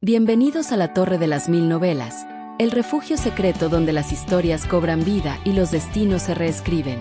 Bienvenidos a la Torre de las Mil Novelas, el refugio secreto donde las historias cobran vida y los destinos se reescriben.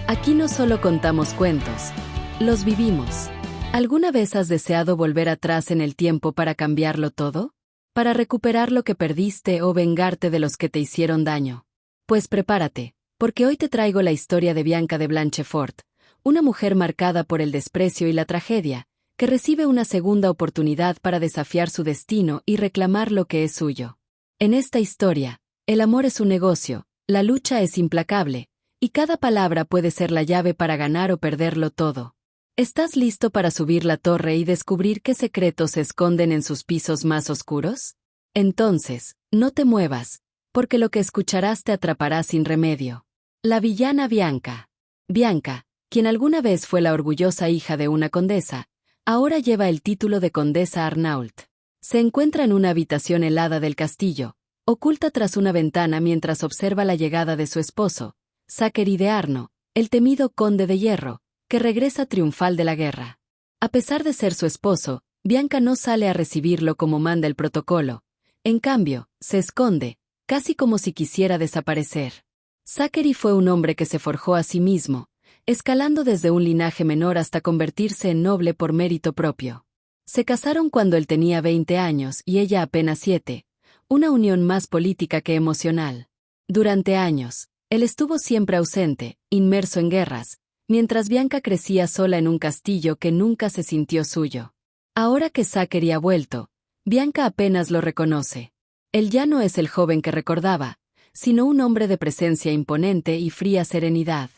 Aquí no solo contamos cuentos, los vivimos. ¿Alguna vez has deseado volver atrás en el tiempo para cambiarlo todo? ¿Para recuperar lo que perdiste o vengarte de los que te hicieron daño? Pues prepárate, porque hoy te traigo la historia de Bianca de Blanchefort, una mujer marcada por el desprecio y la tragedia, que recibe una segunda oportunidad para desafiar su destino y reclamar lo que es suyo. En esta historia, el amor es un negocio, la lucha es implacable, y cada palabra puede ser la llave para ganar o perderlo todo. ¿Estás listo para subir la torre y descubrir qué secretos se esconden en sus pisos más oscuros? Entonces, no te muevas, porque lo que escucharás te atrapará sin remedio. La villana Bianca. Bianca, quien alguna vez fue la orgullosa hija de una condesa, ahora lleva el título de condesa Arnault. Se encuentra en una habitación helada del castillo, oculta tras una ventana mientras observa la llegada de su esposo, Zachary de Arno, el temido conde de hierro, que regresa triunfal de la guerra. A pesar de ser su esposo, Bianca no sale a recibirlo como manda el protocolo. En cambio, se esconde, casi como si quisiera desaparecer. Zachary fue un hombre que se forjó a sí mismo, escalando desde un linaje menor hasta convertirse en noble por mérito propio. Se casaron cuando él tenía 20 años y ella apenas 7, una unión más política que emocional. Durante años, él estuvo siempre ausente, inmerso en guerras, mientras Bianca crecía sola en un castillo que nunca se sintió suyo. Ahora que Zachary ha vuelto, Bianca apenas lo reconoce. Él ya no es el joven que recordaba, sino un hombre de presencia imponente y fría serenidad.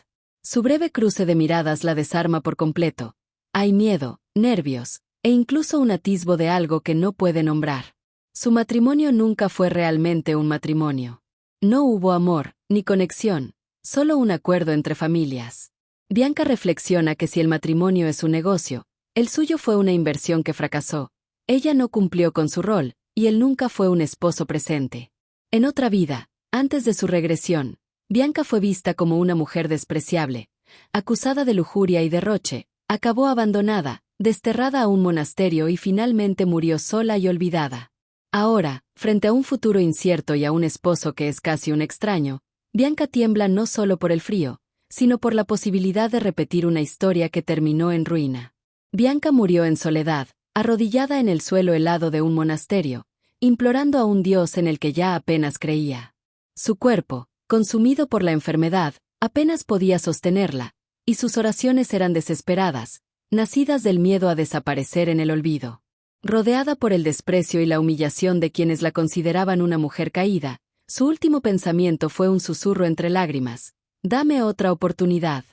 Su breve cruce de miradas la desarma por completo. Hay miedo, nervios, e incluso un atisbo de algo que no puede nombrar. Su matrimonio nunca fue realmente un matrimonio. No hubo amor, ni conexión, solo un acuerdo entre familias. Bianca reflexiona que si el matrimonio es un negocio, el suyo fue una inversión que fracasó. Ella no cumplió con su rol, y él nunca fue un esposo presente. En otra vida, antes de su regresión, Bianca fue vista como una mujer despreciable, acusada de lujuria y derroche, acabó abandonada, desterrada a un monasterio y finalmente murió sola y olvidada. Ahora, frente a un futuro incierto y a un esposo que es casi un extraño, Bianca tiembla no solo por el frío, sino por la posibilidad de repetir una historia que terminó en ruina. Bianca murió en soledad, arrodillada en el suelo helado de un monasterio, implorando a un dios en el que ya apenas creía. Su cuerpo, consumido por la enfermedad, apenas podía sostenerla, y sus oraciones eran desesperadas, nacidas del miedo a desaparecer en el olvido. Rodeada por el desprecio y la humillación de quienes la consideraban una mujer caída, su último pensamiento fue un susurro entre lágrimas: «Dame otra oportunidad».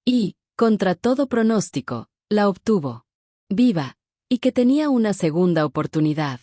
Y, contra todo pronóstico, la obtuvo. Viva, y que tenía una segunda oportunidad.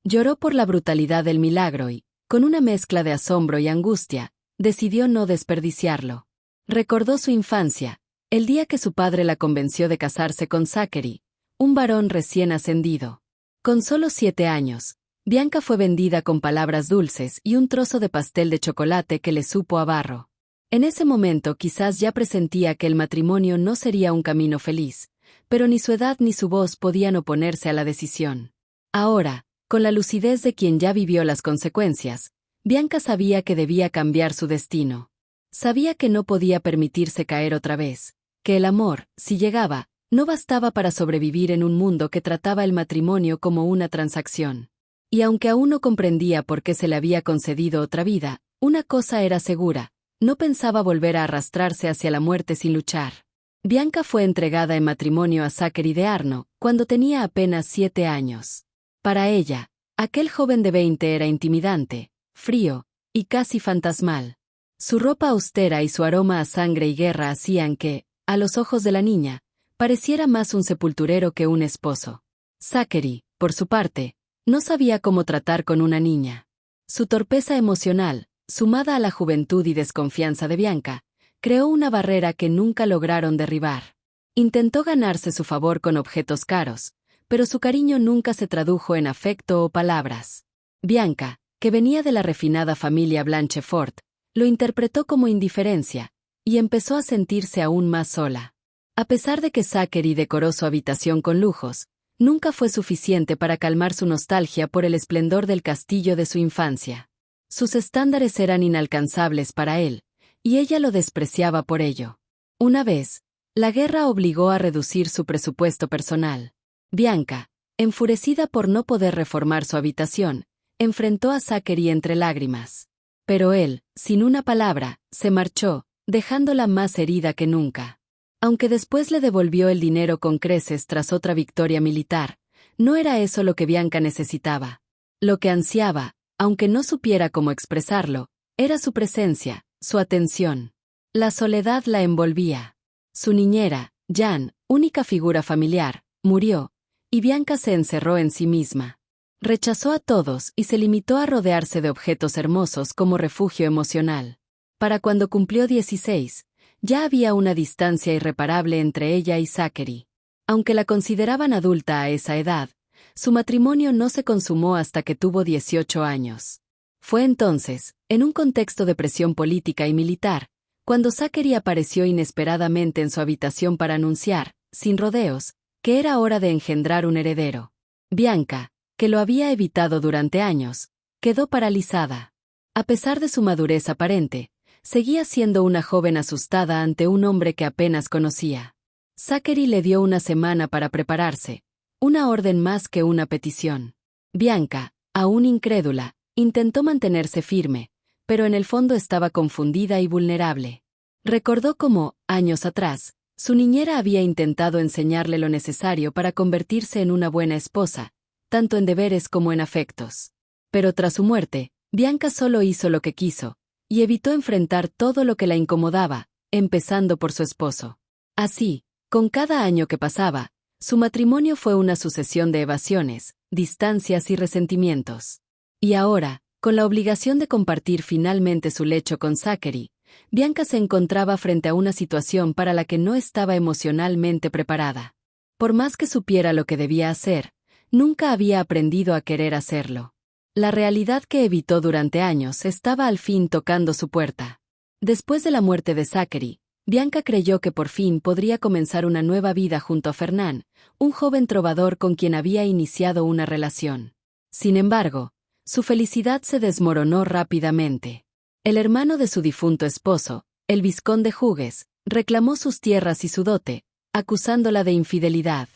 Lloró por la brutalidad del milagro y, con una mezcla de asombro y angustia, decidió no desperdiciarlo. Recordó su infancia, el día que su padre la convenció de casarse con Zachary, un varón recién ascendido. Con solo 7 años, Bianca fue vendida con palabras dulces y un trozo de pastel de chocolate que le supo a barro. En ese momento quizás ya presentía que el matrimonio no sería un camino feliz, pero ni su edad ni su voz podían oponerse a la decisión. Ahora, con la lucidez de quien ya vivió las consecuencias, Bianca sabía que debía cambiar su destino. Sabía que no podía permitirse caer otra vez, que el amor, si llegaba, no bastaba para sobrevivir en un mundo que trataba el matrimonio como una transacción. Y aunque aún no comprendía por qué se le había concedido otra vida, una cosa era segura: no pensaba volver a arrastrarse hacia la muerte sin luchar. Bianca fue entregada en matrimonio a Zachary de Arno cuando tenía apenas 7 años. Para ella, aquel joven de 20 era intimidante, frío, y casi fantasmal. Su ropa austera y su aroma a sangre y guerra hacían que, a los ojos de la niña, pareciera más un sepulturero que un esposo. Zachary, por su parte, no sabía cómo tratar con una niña. Su torpeza emocional, sumada a la juventud y desconfianza de Bianca, creó una barrera que nunca lograron derribar. Intentó ganarse su favor con objetos caros, pero su cariño nunca se tradujo en afecto o palabras. Bianca, que venía de la refinada familia Blanchefort, lo interpretó como indiferencia, y empezó a sentirse aún más sola. A pesar de que Zachary decoró su habitación con lujos, nunca fue suficiente para calmar su nostalgia por el esplendor del castillo de su infancia. Sus estándares eran inalcanzables para él, y ella lo despreciaba por ello. Una vez, la guerra obligó a reducir su presupuesto personal. Bianca, enfurecida por no poder reformar su habitación, enfrentó a Zachary entre lágrimas. Pero él, sin una palabra, se marchó, dejándola más herida que nunca. Aunque después le devolvió el dinero con creces tras otra victoria militar, no era eso lo que Bianca necesitaba. Lo que ansiaba, aunque no supiera cómo expresarlo, era su presencia, su atención. La soledad la envolvía. Su niñera, Jan, única figura familiar, murió, y Bianca se encerró en sí misma. Rechazó a todos y se limitó a rodearse de objetos hermosos como refugio emocional. Para cuando cumplió 16, ya había una distancia irreparable entre ella y Zachary. Aunque la consideraban adulta a esa edad, su matrimonio no se consumó hasta que tuvo 18 años. Fue entonces, en un contexto de presión política y militar, cuando Zachary apareció inesperadamente en su habitación para anunciar, sin rodeos, que era hora de engendrar un heredero. Bianca, que lo había evitado durante años, quedó paralizada. A pesar de su madurez aparente, seguía siendo una joven asustada ante un hombre que apenas conocía. Zachary le dio una semana para prepararse, una orden más que una petición. Bianca, aún incrédula, intentó mantenerse firme, pero en el fondo estaba confundida y vulnerable. Recordó cómo, años atrás, su niñera había intentado enseñarle lo necesario para convertirse en una buena esposa, tanto en deberes como en afectos. Pero tras su muerte, Bianca solo hizo lo que quiso, y evitó enfrentar todo lo que la incomodaba, empezando por su esposo. Así, con cada año que pasaba, su matrimonio fue una sucesión de evasiones, distancias y resentimientos. Y ahora, con la obligación de compartir finalmente su lecho con Zachary, Bianca se encontraba frente a una situación para la que no estaba emocionalmente preparada. Por más que supiera lo que debía hacer, nunca había aprendido a querer hacerlo. La realidad que evitó durante años estaba al fin tocando su puerta. Después de la muerte de Zachary, Bianca creyó que por fin podría comenzar una nueva vida junto a Fernán, un joven trovador con quien había iniciado una relación. Sin embargo, su felicidad se desmoronó rápidamente. El hermano de su difunto esposo, el vizconde Hughes, reclamó sus tierras y su dote, acusándola de infidelidad.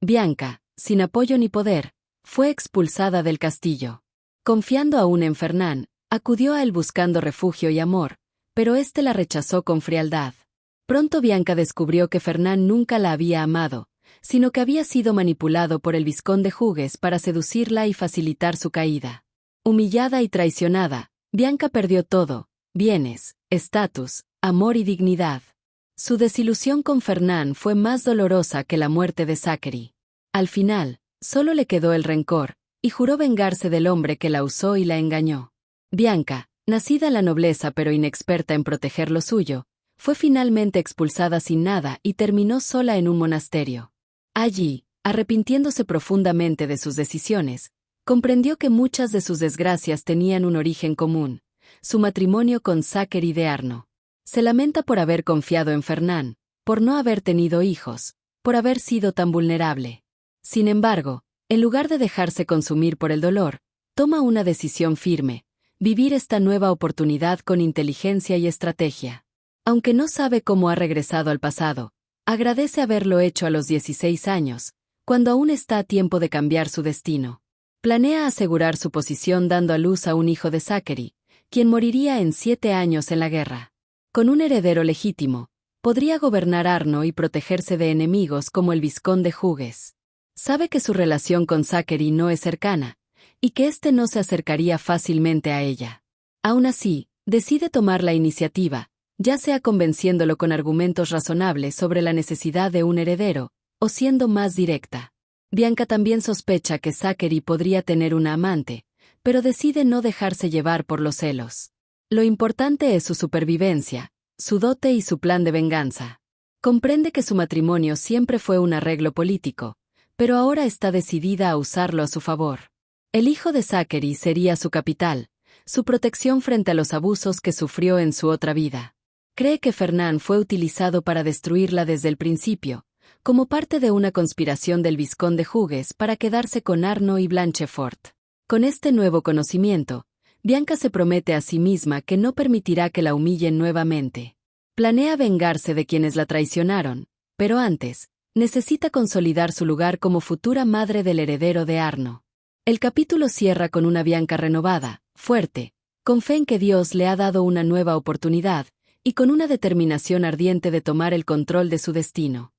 Bianca, sin apoyo ni poder, fue expulsada del castillo. Confiando aún en Fernán, acudió a él buscando refugio y amor, pero éste la rechazó con frialdad. Pronto Bianca descubrió que Fernán nunca la había amado, sino que había sido manipulado por el vizconde Hughes para seducirla y facilitar su caída. Humillada y traicionada, Bianca perdió todo: bienes, estatus, amor y dignidad. Su desilusión con Fernán fue más dolorosa que la muerte de Zachary. Al final, solo le quedó el rencor, y juró vengarse del hombre que la usó y la engañó. Bianca, nacida en la nobleza pero inexperta en proteger lo suyo, fue finalmente expulsada sin nada y terminó sola en un monasterio. Allí, arrepintiéndose profundamente de sus decisiones, comprendió que muchas de sus desgracias tenían un origen común: su matrimonio con Zachary de Arno. Se lamenta por haber confiado en Fernán, por no haber tenido hijos, por haber sido tan vulnerable. Sin embargo, en lugar de dejarse consumir por el dolor, toma una decisión firme: vivir esta nueva oportunidad con inteligencia y estrategia. Aunque no sabe cómo ha regresado al pasado, agradece haberlo hecho a los 16 años, cuando aún está a tiempo de cambiar su destino. Planea asegurar su posición dando a luz a un hijo de Zachary, quien moriría en 7 años en la guerra. Con un heredero legítimo, podría gobernar Arno y protegerse de enemigos como el vizconde Hughes. Sabe que su relación con Zachary no es cercana, y que éste no se acercaría fácilmente a ella. Aún así, decide tomar la iniciativa, ya sea convenciéndolo con argumentos razonables sobre la necesidad de un heredero, o siendo más directa. Bianca también sospecha que Zachary podría tener una amante, pero decide no dejarse llevar por los celos. Lo importante es su supervivencia, su dote y su plan de venganza. Comprende que su matrimonio siempre fue un arreglo político, pero ahora está decidida a usarlo a su favor. El hijo de Zachary sería su capital, su protección frente a los abusos que sufrió en su otra vida. Cree que Fernán fue utilizado para destruirla desde el principio, como parte de una conspiración del vizconde Hughes para quedarse con Arno y Blanchefort. Con este nuevo conocimiento, Bianca se promete a sí misma que no permitirá que la humillen nuevamente. Planea vengarse de quienes la traicionaron, pero antes, necesita consolidar su lugar como futura madre del heredero de Arno. El capítulo cierra con una Bianca renovada, fuerte, con fe en que Dios le ha dado una nueva oportunidad, y con una determinación ardiente de tomar el control de su destino.